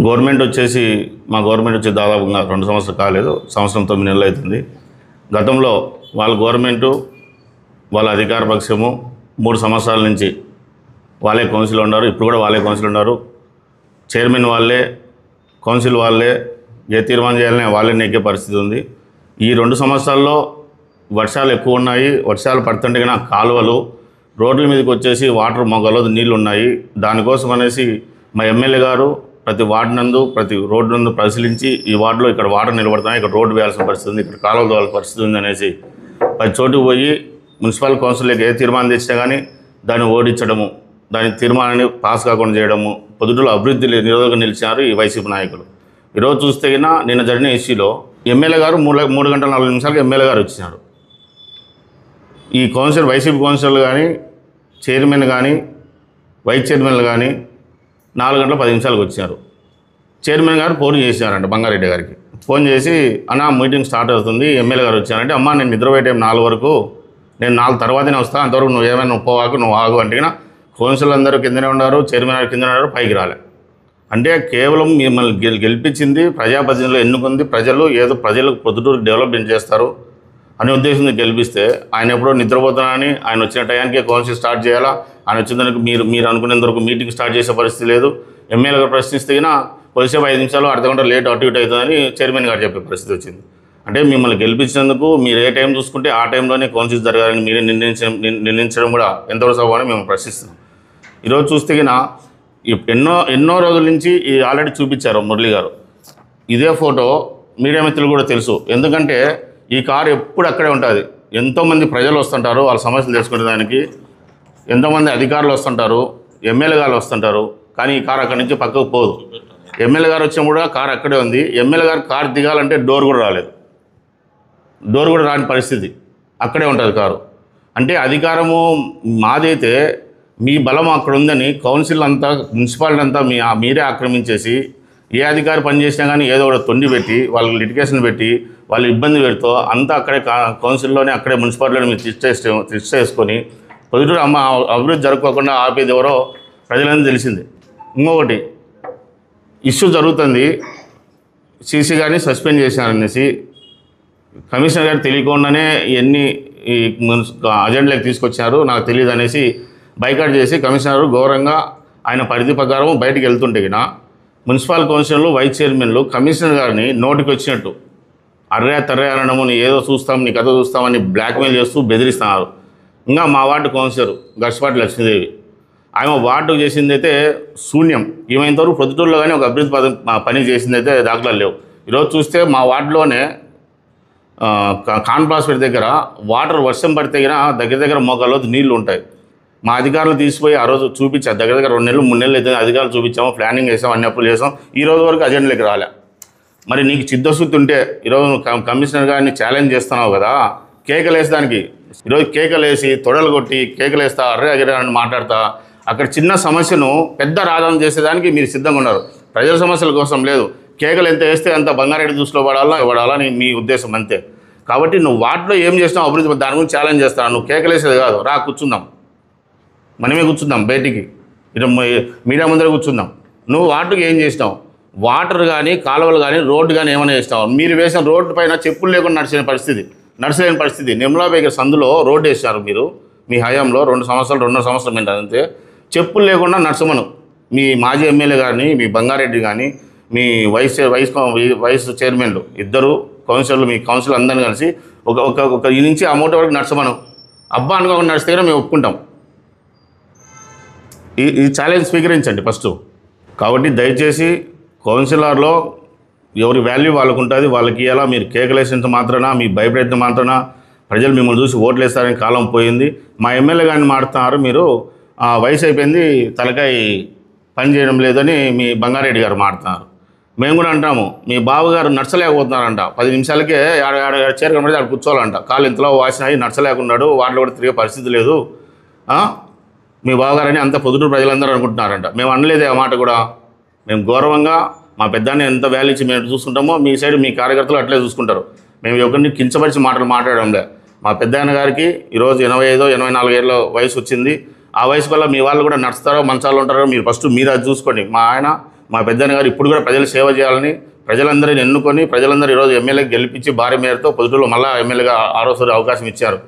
Government వచ్చేసి మా government వచ్చి దాదాపుగా 2 సంవత్సరాలు కాలేదు, సంవత్సరం 9 నెలలు అవుతుంది. గతంలో వాళ్ళ గవర్నమెంటు వాళ్ళ అధికార పక్షము 3 సంవత్సరాల నుంచి వాళ్ళే కౌన్సిల్ ఉన్నారు. ఇప్పుడు కూడా వాళ్ళే కౌన్సిల్ ఉన్నారు. చైర్మన్ వాళ్ళే, కౌన్సిల్ వాళ్ళే, ఏ తీర్మానం చేయాలనే వాళ్ళే నెగ్గే పరిస్థితి ఉంది. ఈ 2 సంవత్సరాల్లో వర్షాలు ఎక్కువ ఉన్నాయి. వర్షాలు పడుతుంటే కన్నా కాలువలు రోడ్ల మీదకి వచ్చేసి వాటర్ మొగలో నీళ్ళు ఉన్నాయి. దానికోసం అనేసి మా ఎమ్మెల్యే గారు ప్రతి వార్డు నందు ప్రతి రోడ్డు నందు పరిశీలించి ఈ వార్డులో ఇక్కడ వాటర్ నిలబడుతున్నాయి, ఇక్కడ రోడ్డు వేయాల్సిన పరిస్థితి ఉంది, ఇక్కడ కాలువలు తోవాల్సిన పరిస్థితి ఉంది అనేసి ప్రతి చోటుకు పోయి మున్సిపల్ కౌన్సిల్కి ఏ తీర్మానం తెచ్చినా కానీ దాన్ని ఓడించడము, దాని తీర్మానాన్ని పాస్ కాకుండా చేయడము, పొద్దుటూరు అభివృద్ధి నిరోధకంగా నిలిచారు ఈ వైసీపీ నాయకులు. ఈరోజు చూస్తే నిన్న జరిగిన ఇష్యూలో ఎమ్మెల్యే గారు 3 గంటల 40 నిమిషాలకు ఎమ్మెల్యే గారు వచ్చినారు. ఈ కౌన్సిల్ వైసీపీ కౌన్సిల్ కానీ చైర్మన్ కానీ వైస్ చైర్మన్లు కానీ 4 గంటల 10 నిమిషాలకు వచ్చారు. చైర్మన్ గారు ఫోన్ చేసినారంట బంగారెడ్డి గారికి. ఫోన్ చేసి అన్న మీటింగ్ స్టార్ట్ అవుతుంది, ఎమ్మెల్యే గారు వచ్చారంటే, అమ్మ నేను నిద్రపోయే టైం 4 వరకు, నేను 4 తర్వాతనే వస్తాను, అంతవరకు నువ్వు ఏమైనా పోవాకు, నువ్వు ఆగు అంటే కౌన్సిల్ అందరూ కిందనే ఉన్నారు, చైర్మన్ గారు కిందనే ఉన్నారు, పైకి రాలే. అంటే కేవలం మిమ్మల్ని గెలిపించింది ప్రజాప్రతినిధులు ఎన్నుకుంది ప్రజలు, ఏదో ప్రజలకు పొద్దుటూరు డెవలప్మెంట్ చేస్తారు అనే ఉద్దేశంతో గెలిపిస్తే ఆయన ఎప్పుడో నిద్రపోతున్నానని ఆయన వచ్చిన టయానికి కౌన్సిల్ స్టార్ట్ చేయాలా, ఆయన వచ్చినందుకు మీరు అనుకునేంత వరకు మీటింగ్ స్టార్ట్ చేసే పరిస్థితి లేదు. ఎమ్మెల్యే గారు ప్రశ్నిస్తే కొద్దిసేపు 5 నిమిషాలు అర్ధ గంట లేట్ అటు ఇటు అవుతుందని చైర్మన్ గారు చెప్పే పరిస్థితి వచ్చింది. అంటే మిమ్మల్ని గెలిపించినందుకు మీరు ఏ టైం చూసుకుంటే ఆ టైంలోనే కౌన్సిల్ జరగాలని మీరే నిర్ణయించడం కూడా ఎంతవరకు సభని మేము ప్రశ్నిస్తున్నాం. ఈరోజు చూస్తే ఎన్నో రోజుల నుంచి ఆల్రెడీ చూపించారు మురళి గారు. ఇదే ఫోటో మీడియా మిత్రులు కూడా తెలుసు. ఎందుకంటే ఈ కారు ఎప్పుడు అక్కడే ఉంటుంది. ఎంతోమంది ప్రజలు వస్తుంటారు వాళ్ళ సమస్యలు తెలుసుకునే దానికి, ఎంతోమంది అధికారులు వస్తుంటారు, ఎమ్మెల్యే గారు వస్తుంటారు. కానీ ఈ కారు అక్కడి నుంచి పక్కకు పోదు. ఎమ్మెల్యే గారు వచ్చినా కూడా కారు అక్కడే ఉంది. ఎమ్మెల్యే గారు కారు దిగాలంటే డోర్ కూడా రాలేదు, డోర్ కూడా రాని పరిస్థితి, అక్కడే ఉంటుంది కారు. అంటే అధికారము మాదైతే మీ బలం అక్కడ ఉందని కౌన్సిల్ అంతా మున్సిపాలిటీ అంతా మీరే ఆక్రమించేసి ఏ అధికారి పనిచేసినా కానీ ఏదో ఒకటి తొండి పెట్టి వాళ్ళకి లిటిగేషన్ పెట్టి వాళ్ళు ఇబ్బంది పెడుతూ అంతా అక్కడే కౌన్సిల్లోనే అక్కడే మున్సిపాలిటీలో మీరు తీసుకొని పొద్దుటూరు అభివృద్ధి జరగకుండా ఆపేది ఎవరో ప్రజలని తెలిసింది. ఇంకొకటి ఇష్యూ జరుగుతుంది, సీసీ గారిని సస్పెండ్ చేశారనేసి కమిషనర్ గారు తెలియకుండానే ఎన్ని ఈ అజెండాలకు తీసుకొచ్చారు నాకు తెలియదు అనేసి బైకాట్ చేసి కమిషనర్ గౌరవంగా ఆయన పరిధి ప్రకారం బయటికి వెళ్తుంటే మున్సిపల్ కౌన్సిలర్లు వైస్ చైర్మన్లు కమిషనర్ గారిని నోటికి వచ్చినట్టు అర్రే తర్రే అనడము, నీ ఏదో చూస్తాం, నీ కథ చూస్తామని బ్లాక్మెయిల్ చేస్తూ బెదిరిస్తున్నారు. ఇంకా మా వార్డు కౌన్సిలర్ గర్షపాటి లక్ష్మీదేవి ఆమె వార్డుకు చేసిందైతే శూన్యం. ఏమైనంతవరకు పొద్దుటూరులో కానీ ఒక అభివృద్ధి పని చేసిందైతే దాఖలాలు లేవు. ఈరోజు చూస్తే మా వార్డులోనే కాన్ప్లాస్పేట దగ్గర వాటర్ వర్షం పడితే దగ్గర మోకాల్లో నీళ్లు ఉంటాయి. మా అధికారులు తీసిపోయి ఆ రోజు చూపించారు, దగ్గర 2 నెలలు 3 నెలలు అయితే అధికారులు చూపించాము, ప్లానింగ్ చేసాం, అన్ని అప్పులు చేసాం, ఈ రోజు వరకు అజెండాలోకి రాలే. మరి నీకు చిత్తశుద్ధి ఉంటే ఈరోజు కమిషనర్ గారిని ఛాలెంజ్ చేస్తున్నావు కదా, కేకలేసడానికి ఈరోజు కేకలేసి తొడలు కొట్టి కేకలేస్తా అర్రే అగిరే అని మాట్లాడతా అక్కడ చిన్న సమస్యను పెద్ద రాజం చేసేదానికి మీరు సిద్ధంగా ఉన్నారు. ప్రజల సమస్యల కోసం లేదు. కేకలు ఎంత వేస్తే అంత బంగారెడ్డి దృష్టిలో పడాలని మీ ఉద్దేశం అంతే. కాబట్టి నువ్వు వాటిలో ఏం చేసినావు అభివృద్ధి దాని గురించి ఛాలెంజ్ చేస్తాను. నువ్వు కేకలేసేది కాదు, రా కూర్చుందాం, మనమే కూర్చుందాం, బయటికి ఇటు మీడియా ముందర కూర్చుందాం. నువ్వు వాటికి ఏం చేసినావు, వాటర్ కానీ కాలువలు కానీ రోడ్డు కానీ ఏమైనా చేసినావు? మీరు వేసిన రోడ్డు పైన చెప్పులు లేకుండా నడిచలేని పరిస్థితి. నిర్మలాబేగ సందులో రోడ్డు వేసినారు మీరు మీ హయాంలో 2 సంవత్సరాలు ఏంటి అంతే. చెప్పులు లేకుండా నడచమను మీ మాజీ ఎమ్మెల్యే గారిని, మీ బంగారెడ్డి కానీ, మీ వైస్ చైర్మన్లు ఇద్దరు కౌన్సిలర్లు, మీ కౌన్సిల్ అందరిని కలిసి ఒక ఈ నుంచి ఆ మూట వరకు నడచమను. అబ్బా అనుకోకుండా నడిస్తే మేము ఒప్పుకుంటాం. ఈ ఛాలెంజ్ స్వీకరించండి ఫస్ట్. కాబట్టి దయచేసి కౌన్సిలర్లో ఎవరి వాల్యూ వాళ్ళకు ఉంటుంది, వాళ్ళకి ఇలా మీరు కేకలేసినంత మాత్రాన, మీ భయప్రయత్నం మాత్రాన ప్రజలు మిమ్మల్ని చూసి ఓట్లు వేస్తారని కాలం పోయింది. మా ఎమ్మెల్యే గారిని మాడుతున్నారు మీరు, వయసు అయిపోయింది, తలకాయ పని చేయడం లేదని మీ బంగారెడ్డి గారు మాడుతున్నారు. మేము కూడా అంటాము, మీ బావగారు నడచలేకపోతున్నారంట, 10 నిమిషాలకే చీర కనబడితే అక్కడ కూర్చోవాలంట, కాలు ఇంతలో వాసిన అయ్యి నడచలేకున్నాడు, వాటిలో కూడా తిరిగే పరిస్థితి లేదు మీ బావగారని అంత పొద్దుటూరు ప్రజలందరూ అనుకుంటున్నారంట. మేము అనలేదే ఆ మాట కూడా. మేము గౌరవంగా మా పెద్దాన్ని ఎంత వాల్యూ ఇచ్చి మేము చూసుకుంటామో మీ సైడ్ మీ కార్యకర్తలు అట్లే చూసుకుంటారు. మేము ఎవరిని కించపరిచి మాటలు మాట్లాడడంలే. మా పెద్దనాన్న గారికి ఈరోజు 85 84 ఏళ్ళ వయసు వచ్చింది. ఆ వయసు వల్ల మీ వాళ్ళు కూడా నడుస్తారో మంచాలు ఉంటారో మీరు ఫస్ట్ మీరు అది చూసుకోండి. మా పెద్దనాన్న గారు ఇప్పుడు కూడా ప్రజలు సేవ చేయాలని ప్రజలందరిని ఎన్నుకొని ప్రజలందరూ ఈరోజు ఎమ్మెల్యేకి గెలిపించి భారీ మేరతో పొద్దుటూరులో మళ్ళీ ఎమ్మెల్యేగా ఆరోసారి అవకాశం ఇచ్చారు.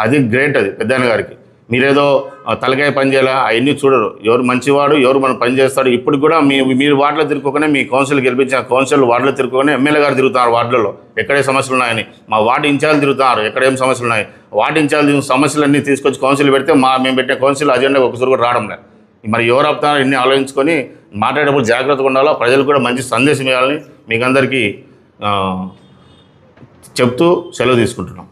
అది గ్రేట్. అది పెద్దనాన్న గారికి. మీరేదో తలకాయ పని చేయాలా అవన్నీ చూడరు. ఎవరు మంచివాడు, ఎవరు మనం పని చేస్తాడు. ఇప్పుడు కూడా మీరు వార్డులో తిరుగుకోగానే మీ కౌన్సిల్ గెలిపించిన కౌన్సిల్ వార్డులో తిరుగుకోగానే ఎమ్మెల్యే గారు తిరుగుతున్నారు వార్డులలో ఎక్కడే సమస్యలు ఉన్నాయని. మా వార్డు ఇన్ఛార్జ్ తిరుగుతున్నారు ఎక్కడేం సమస్యలు ఉన్నాయి. వార్డు ఇన్ఛార్జ్ సమస్యలన్నీ తీసుకొచ్చి కౌన్సిల్ పెడితే మేము పెట్టిన కౌన్సిల్ అజెండా ఒకసారి కూడా రావడం లేదు. మరి ఎవరు ఆపుతారో ఇన్ని ఆలోచించుకొని మాట్లాడేటప్పుడు జాగ్రత్తగా ఉండాలో, ప్రజలు కూడా మంచి సందేశం ఇవ్వాలని మీకు అందరికీ చెప్తూ సెలవు తీసుకుంటున్నాం.